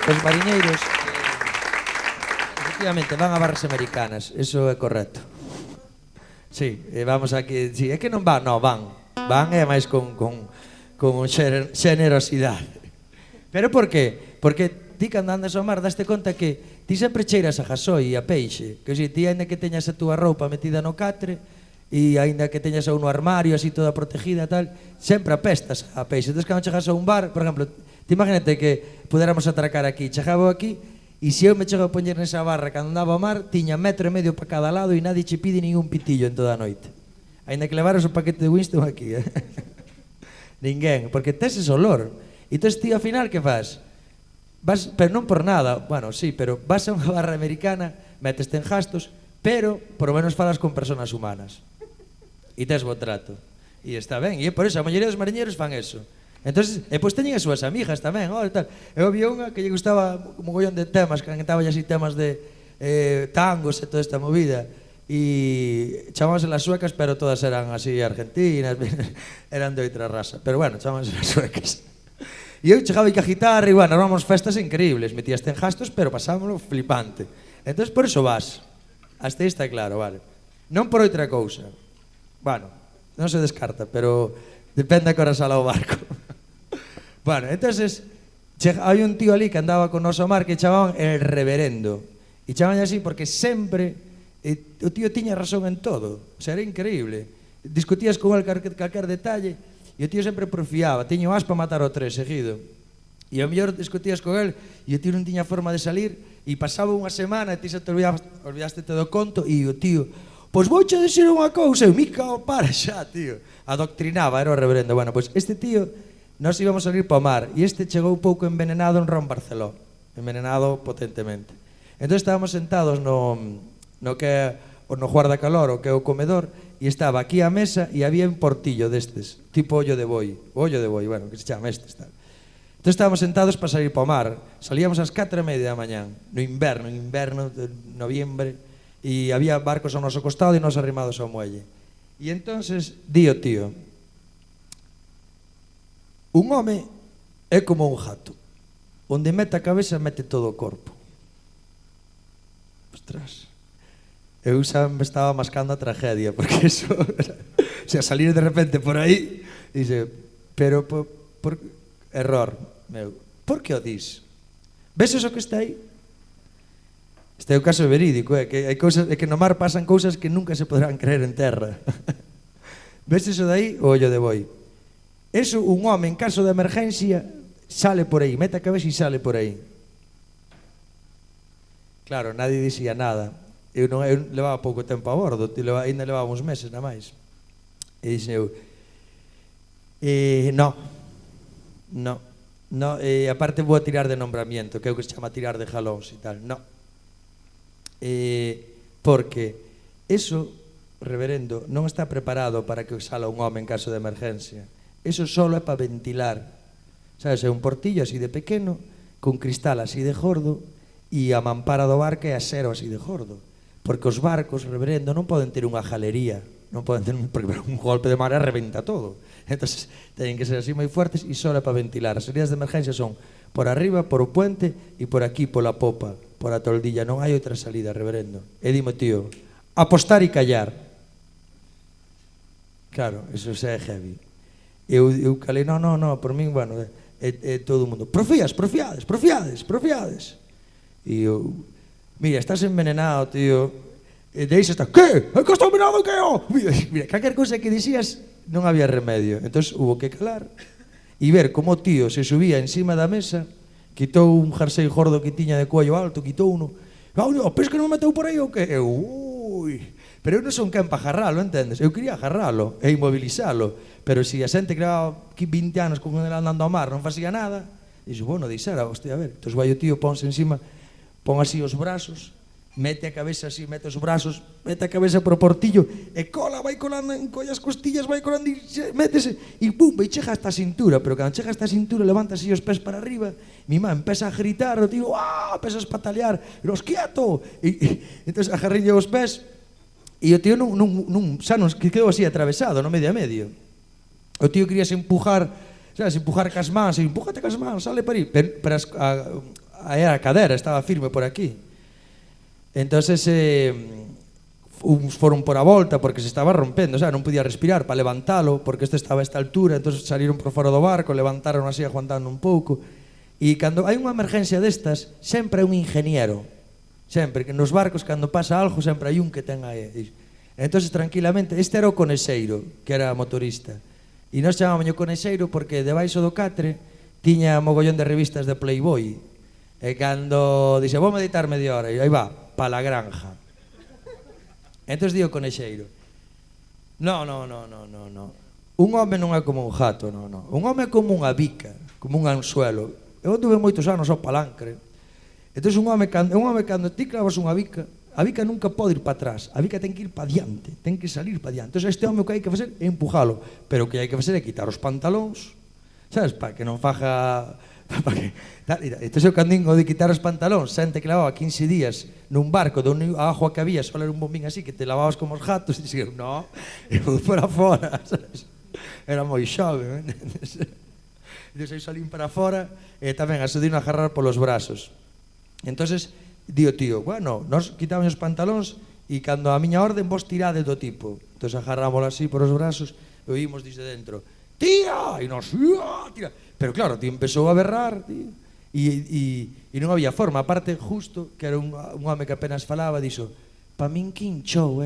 Os mariñeiros, efectivamente, van a barras americanas, eso é correcto. Sí, vamos aquí, sí, é que non van, non, van e máis con xenerosidade. Pero por qué? Porque ti cando andas ao mar daste conta que ti sempre cheiras a gasoi e a peixe, que si ti ainda que teñas a túa roupa metida no catre e ainda que teñas ou no armario así toda protegida e tal, sempre apestas a peixe. Entón cando chegas a un bar, por exemplo, ti imagínate que pudéramos atracar aquí, chegaba aquí e se eu me chego a poñer nesa barra cando andaba ao mar, tiña 1,5 metros para cada lado e nadie che pide ningún pitillo en toda a noite. Ainda que levaras o paquete de Winston aquí, Ninguén, porque tes ese olor. E entón ti ao final que faz? Vas, pero non por nada, bueno, sí, pero vas a unha barra americana, meteste en gastos, pero por lo menos falas con personas humanas. E tes bo trato. E está ben, e por eso a maioría dos mariñeiros fan eso. Entonces, e pois teñen as súas amigas tamén, tal. Eu vi unha que lle gustaba un mogollón de temas, que cantaba así temas de tangos e toda esta movida. E chamábanse las suecas, pero todas eran así argentinas, eran de outra raza. Pero bueno, chamábanse las suecas. E eu chegaba aquí a guitarra e, bueno, éramos festas increíbles, metíaste en gastos, pero pasámoslo flipante. Entón, por eso vas. Hasta aí está claro, vale. Non por outra cousa. Bueno, non se descarta, pero depende a que hora sala o barco. Bueno, entonces, hai un tío ali que andaba con noso mar que chamaban el reverendo. E chamaban así porque sempre o tío tiña razón en todo. O sea, era increíble. Discutías con el calquer detalle e o tío sempre porfiaba. Tiño as para matar o 3 seguido. E ao mellor discutías con el e o tío non tiña forma de salir e pasaba unha semana e ti se te olvidaste do conto e o tío, pois vouche dicir unha cousa, e mica, para xa, tío. Adoctrinaba, era o reverendo. Bueno, pois este tío, nós íbamos a salir para o mar e este chegou un pouco envenenado en Ron Barceló. Envenenado potentemente. Entón estábamos sentados no guardacalor, o que é o comedor, e estaba aquí a mesa e había un portillo destes, tipo ollo de boi, bueno, que se chama estes, tal. Entón estábamos sentados para salir para o mar, salíamos ás 4:30 da mañán, no inverno de noviembre, e había barcos ao noso costado e nos arrimados ao muelle. E entonces, di o tío, un home é como un gato, onde mete a cabeza mete todo o corpo. Ostras, eu xa me estaba mascando a tragedia, porque eso, o sea, salir de repente por aí, dice, pero por error, meu, por que o dis? Ves eso que está aí? Este é o caso verídico, que hai cousas, que no mar pasan cousas que nunca se poderán creer en terra. Ves eso de aí? O ollo de boi. Eso, un home en caso de emergencia sale por aí, mete a cabeza e sale por aí. Claro, nadie dixía nada. Eu levaba pouco tempo a bordo, ainda levaba uns meses na máis. E dixen eu, no, aparte vou a tirar de nombramiento, que é o que se chama tirar de jalóns e tal, no. Porque eso, reverendo, non está preparado para que sala un home en caso de emergencia. Eso solo é para ventilar. Sabes, é un portillo así de pequeno, con cristal así de gordo, e a mampara do barco é acero así de gordo. Porque os barcos, reverendo, non poden ter unha jalería, non poden ter, porque un golpe de mar reventa todo. Entonces, teñen que ser así moi fuertes e só é para ventilar. As salidas de emergencia son por arriba, por o puente e por aquí, pola popa, por a toldilla. Non hai outra salida, reverendo. E dimo, tío, apostar e callar. Claro, eso xa é heavy. Eu calei, no, por min, bueno, é todo o mundo. Profiades. E eu, mira, estás envenenado, tío. E deixa está, que? É que estou envenenado, que eu? Mira, calquer cousa que dixías non había remedio. Entón, hubo que calar e ver como o tío se subía encima da mesa, quitou un jersey gordo que tiña de cuello alto, quitou uno. Pes que non me meteu por aí ou que? Pero eu non son quen para agarralo, entendes? Eu quería agarralo e inmobilizalo. Pero se a xente que levaba 20 anos con ele andando ao mar non facía nada, dixo, bueno, deixara, hostia, a ver. Entón, vai o tío, ponse encima, pon así os brazos, mete a cabeza así, mete os brazos, mete a cabeza por o portillo e cola, vai colando, encolla as costillas, vai colando e métese e pum, e chega hasta a cintura, pero cando chega hasta a cintura levanta así os pés para arriba, mi má empeza a gritar, o tío, empeza a espatalear, los quieto, e entón agarrille os pés e o tío xa non quedou así atravesado, no medio a medio. O tío queríase empujar, sabes, empujar cas mans, empújate cas mans, sale para aí, pero a cadera estaba firme por aquí. Entonces uns foron por a volta porque se estaba rompendo, o sea, non podía respirar para levantalo, porque este estaba a esta altura, entonces salieron por fora do barco, levantaron así aguantando un pouco. E cando hai unha emergencia destas, sempre hai un ingeniero, sempre, que nos barcos cando pasa algo sempre hai un que ten aí. Entonces tranquilamente, este era o conexeiro, que era motorista, e nós chamábamos o conexeiro porque debaixo do catre tiña mogollón de revistas de Playboy, e cando dixe, vou meditar media hora, e aí va, pa la granja. Entón digo conexeiro, no. Un home non é como un gato, no. Un home é como unha bica, como un anzuelo. Eu tuve moitos anos ao palancre. Entón un home cando ti clavas unha bica, a bica nunca pode ir para atrás, a bica ten que ir para diante, ten que salir para diante. Entón este home o que hai que facer é empujalo, pero o que hai que facer é quitar os pantalóns, sabes, para que non faja... Entón eu cando digo de quitar os pantalóns, xente que lavaba 15 días nun barco de a agua que había, só era un bombín así que te lavabas como os gatos, e dixeron, no, eu vou para fora, sabes? Era moi xove, entón eu salín para fora e tamén asudín a agarrar polos brazos. Entón digo, tío, bueno, nos quitamos os pantalóns e cando a miña orden vos tirade do tipo. Entón agarrámoslo así por os brazos e oímos desde dentro, tira! E nos, tira! Pero claro, tío, empezou a berrar, tío, e non había forma. Aparte, justo, que era un home que apenas falaba, dixo, pa min quinchou,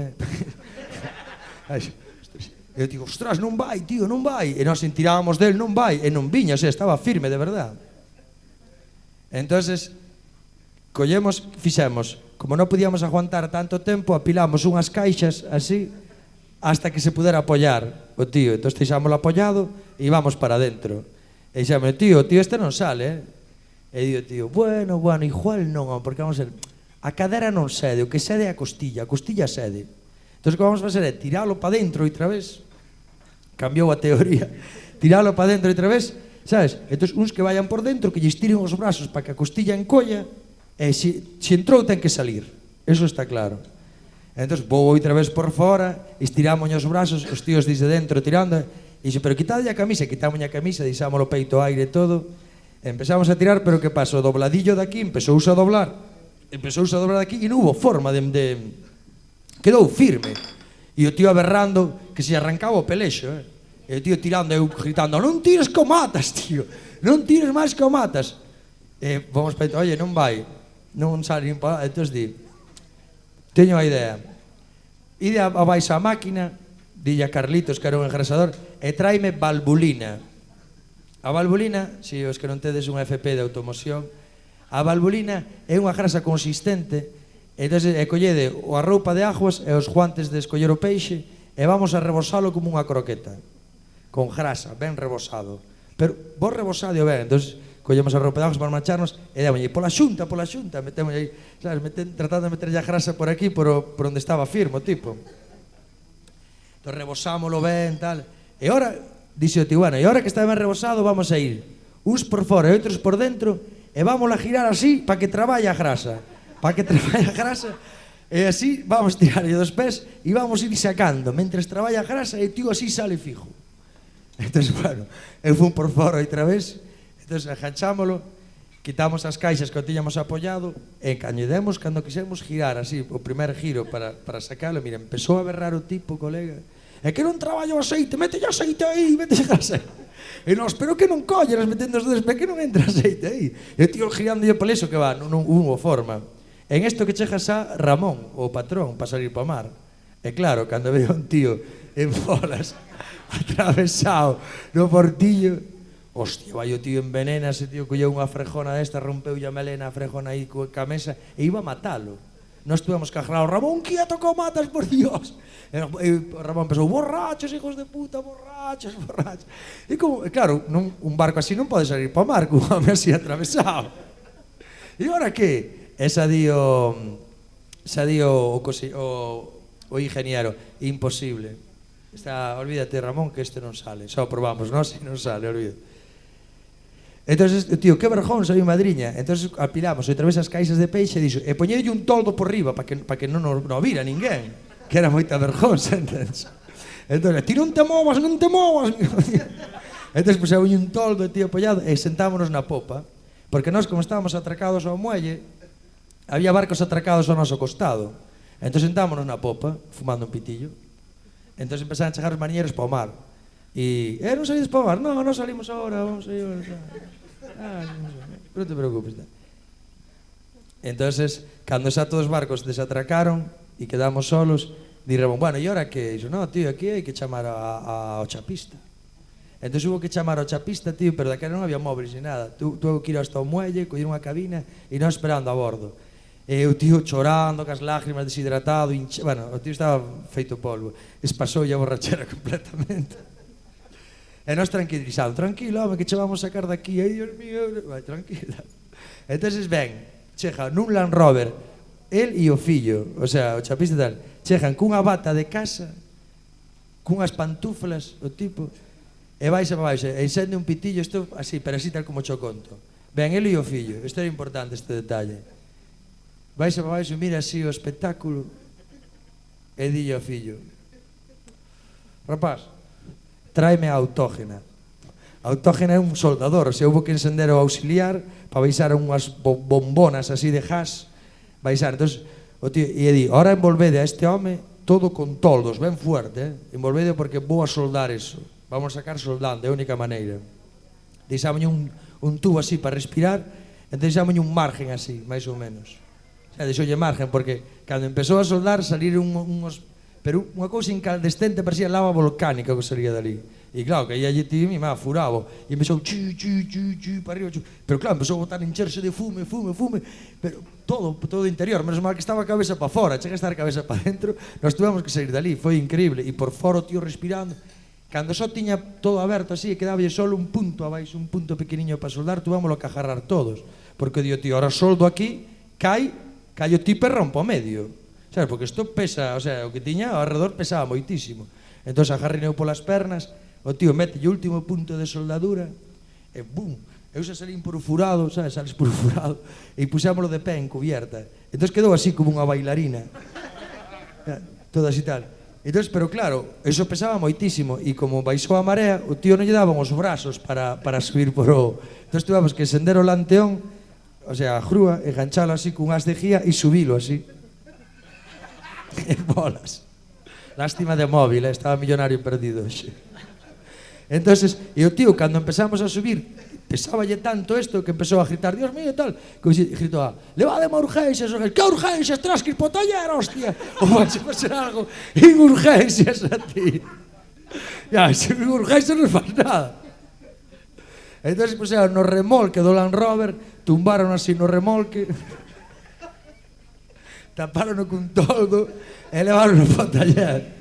eu digo, ostras, non vai, tío, non vai. E nós tirábamos del, non vai, e non viña, o sea, estaba firme, de verdad. Entonces, fixemos, como non podíamos aguantar tanto tempo, apilamos unhas caixas así, hasta que se pudera apoyar o tío. Entón, deixámoslo apoyado e íbamos para dentro. E dixame, tío, este non sale, E digo, tío, bueno, igual non, porque vamos a ver, a cadera non cede, o que cede é a costilla cede. Entón, o que vamos a fazer é tiralo para dentro outra vez, cambiou a teoría, tiralo para dentro outra vez, sabes? Entón, uns que vayan por dentro, que lles tiren os brazos para que a costilla encolla, e se entrou ten que salir, eso está claro. Entón, vou outra vez por fora, estiramos os brazos, os tíos desde dentro tirando, e dixo, pero quitade a camisa, quitamos a camisa, deixámoslo peito ao aire e todo, empezamos a tirar, pero que pasa, o dobladillo daqui empezouse a doblar daqui e non hubo forma quedou firme, e o tío aberrando que se arrancaba o pelexo, e o tío tirando, eu gritando, non tires que o matas, tío, non tires máis que o matas, e vamos para, oye, non vai, non sale nin para, entón di, teño a idea, ide a baixa a máquina, dille a Carlitos, que era un engrasador, e tráeme valvulina. A valvulina, se os que non tedes unha FP de automoción, a valvulina é unha grasa consistente, e collede a roupa de aguas e os guantes de escoller o peixe e vamos a rebosalo como unha croqueta, con grasa, ben rebosado. Pero vos rebosado ben, entón collemos a roupa de aguas para marcharnos e démolle pola xunta, metemos aí, sabes, tratando de meterlle a grasa por aquí, por onde estaba firme o tipo. Entón rebosámolo ben, tal, e ora, dixe o tío, bueno, e ahora que está ben rebosado vamos a ir uns por fora e outros por dentro e vamos a girar así para que traballe a grasa, e así vamos tirarlle dos pés e vamos ir sacando mentres traballa a grasa e o tío así sale fijo. Entón, bueno, eu fui por fora outra vez, entón ajanchámolo, quitamos as caixas que o tiñamos apoyado e cañedemos cando quisemos girar así, o primer giro para sacalo, mira, empezou a berrar o tipo, colega, é que non traballo o aceite, mételle aceite aí, mételle aceite. E nós, pero que non collas metendo os dedos, pero que non entra aceite aí. E o tío girando e o peleso que va, non hubo forma. En isto que chegas a Ramón, o patrón, para salir para o mar. E claro, cando veo un tío en bolas, atravesado no portillo, hostia, vai o tío envenena, ese tío colleu unha frejona desta, rompeu a melena a frejona aí ca mesa, e iba a matalo. Nós tuvemos que agarrar, Ramón, quieto que o matas, por Dios. E Ramón pensou, borrachos, hijos de puta, borrachos. E como, claro, un barco así non pode salir para o mar, con un home así atravesado. E ora que? Esa dio o ingeniero, imposible. Olvídate, Ramón, que este non sale. Só probamos, non? Se non sale, olvídate. Entón, tío, que vergón, soy madriña. Entón, apilamos outra vez as caixas de peixe e dixo, e poñelle un toldo por riba para que non o vira ninguén, que era moita vergonza, entens? Entón, ti non te movas. Entón, puseu un toldo, tío, apoyado, e sentámonos na popa. Porque nós, como estábamos atracados ao muelle, había barcos atracados ao noso costado. Entón sentámonos na popa, fumando un pitillo. Entón empezaron a chegar os mariñeiros para o mar. E, non salides para o mar? Non, non salimos agora, vamos a ir. Non te preocupes. Entonces, cando xa todos os barcos desatracaron e quedamos solos, diremos, bueno, e ora que? Dixo, no, tío, aquí hai que chamar ao chapista. Entón hubo que chamar ao chapista, tío, pero daquela non había móviles ni nada. Tuvo que ir hasta o muelle, coller unha cabina e non esperando a bordo. E o tío chorando, cas lágrimas, deshidratado, bueno, o tío estaba feito polvo. Espasou a borrachera completamente. E nós tranquilizado, tranquilo, home, que che vamos sacar daqui, ai, Dios mío, vai, tranquila. Entonces ven, chega nun Land Rover, el e o fillo, o sea, o chapista tal, chegan cunha bata de casa, cunhas pantuflas, o tipo, e vais para baixo, e encende un pitillo, isto así, pero así tal como cho conto. Ben, el e o fillo, isto era importante, este detalle. Vais para baixo, mira así o espectáculo, e dille ao fillo, rapaz, tráeme a autógena. A autógena é un soldador, se houve que encender o auxiliar para baixar unhas bombonas así de gas, baixar. Entón, o tío, e di, ahora envolvede a este home todo con toldos, ben fuerte, envolvede porque vou a soldar eso. Vamos a sacar soldando, é a única maneira. Deixámonos un tubo así para respirar, e deixámonos un margen así, máis ou menos. O sea, deixoulle margen, porque cando empezou a soldar saliron uns... Pero unha cousa incandescente parecía lava volcánica que salía dali. E claro, que aí allí tío mi má furabo. E empezou chu, para arriba, chu. Pero claro, empezou a botar encherse de fume. Pero todo interior, menos mal que estaba a cabeza para fora, chega a estar a cabeza para dentro, nós tuvemos que sair dali, foi increíble. E por fora o tío respirando. Cando só tiña todo aberto así, e quedaballe solo un punto abaixo, un punto pequeniño para soldar, tuvámoslo que agarrar todos. Porque dio tío, ahora soldo aquí, cai o tipo e rompo o medio. Sabes, porque isto pesa, o sea, o que tiña ao redor pesaba moitísimo. Entón agarrineu polas pernas, o tío mete o último punto de soldadura, e bum, eu xa salín por o furado, sabes, sales por o furado, e puxámoslo de pé en cubierta. Entón quedou así como unha bailarina, toda así tal. Entón, pero claro, eso pesaba moitísimo, e como baixou a marea, o tío non lle daban os brazos para subir por o... Entón tuvamos que encender o lanteón, o sea, a grúa, enganchalo así cun as de gía e subilo así. E bolas. Lástima de móvil, estaba millonario perdido xe. Entonces, e o tío, cando empezamos a subir, pesáballe tanto isto que empezou a gritar, Dios mío, tal, que gritou a, levademe a urgencias, que urgencias, tras que ir po taller, hostia, ou vais a facer algo en urgencias a ti. Ya, en urgencias non faz nada. Entonces, pues, no remolque do Land Rover, tumbaron así no remolque, taparono cun toldo e levarono po taller.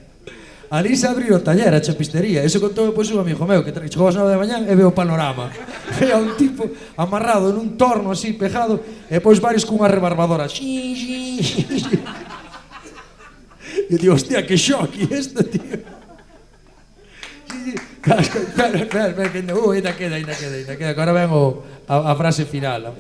Ali se abriu o taller, a chapistería. Eso contou depois un amigo meu que chegou ás 9 da mañán e veo o panorama. Veo a un tipo amarrado nun torno así, pejado, e depois varios cunha rebarbadora. E eu digo, hostia, que xoque isto, tío. Espera, ainda queda, agora ven a frase final.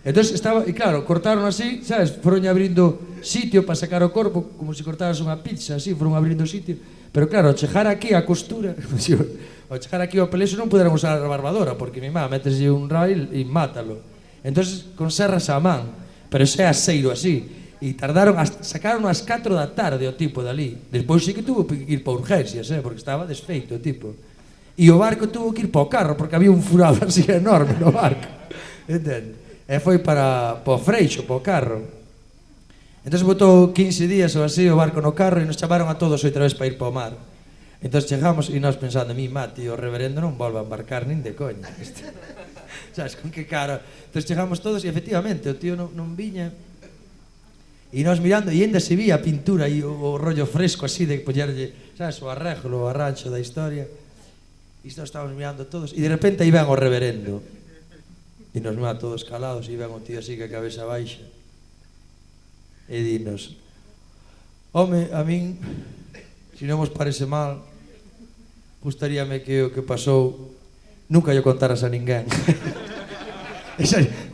Entón estaba, e claro, cortaron así, sabes, foron abrindo sitio para sacar o corpo, como se cortaras unha pizza, así, foron abrindo sitio. Pero claro, ao chegar aquí a costura, ao chegar aquí ao pelexo non puderan usar a barbadora, porque mi má meteslle un rail e mátalo. Entón, con serras a man, pero xe aseiro así. E tardaron, sacaron ás 4 da tarde o tipo dali. Despois sí que tuvo que ir para urgencias, porque estaba desfeito o tipo. E o barco tuvo que ir para o carro, porque había un furado así enorme no barco. Entende? E foi para o freixo, para o carro. Entón botou 15 días ou así o barco no carro e nos chamaron a todos outra vez para ir para o mar. Entón chegamos e nós pensando, mi mati, o reverendo non volve a embarcar nin de coña. Sabes, con que cara. Entón chegamos todos e efectivamente o tío non viña. E nós mirando, e ainda se vía a pintura e o rollo fresco así de poñerlle, sabes, o arreglo, o arranxo da historia. E nós estábamos mirando todos e de repente aí ven o reverendo. E nos mira todos calados e ven o tío así que a cabeza baixa e dinos, home, a min, se non vos parece mal, gustaríame que o que pasou nunca lle contaras a ninguén.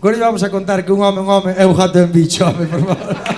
Agora vamos a contar que un home é un gato en bicho, home, por favor.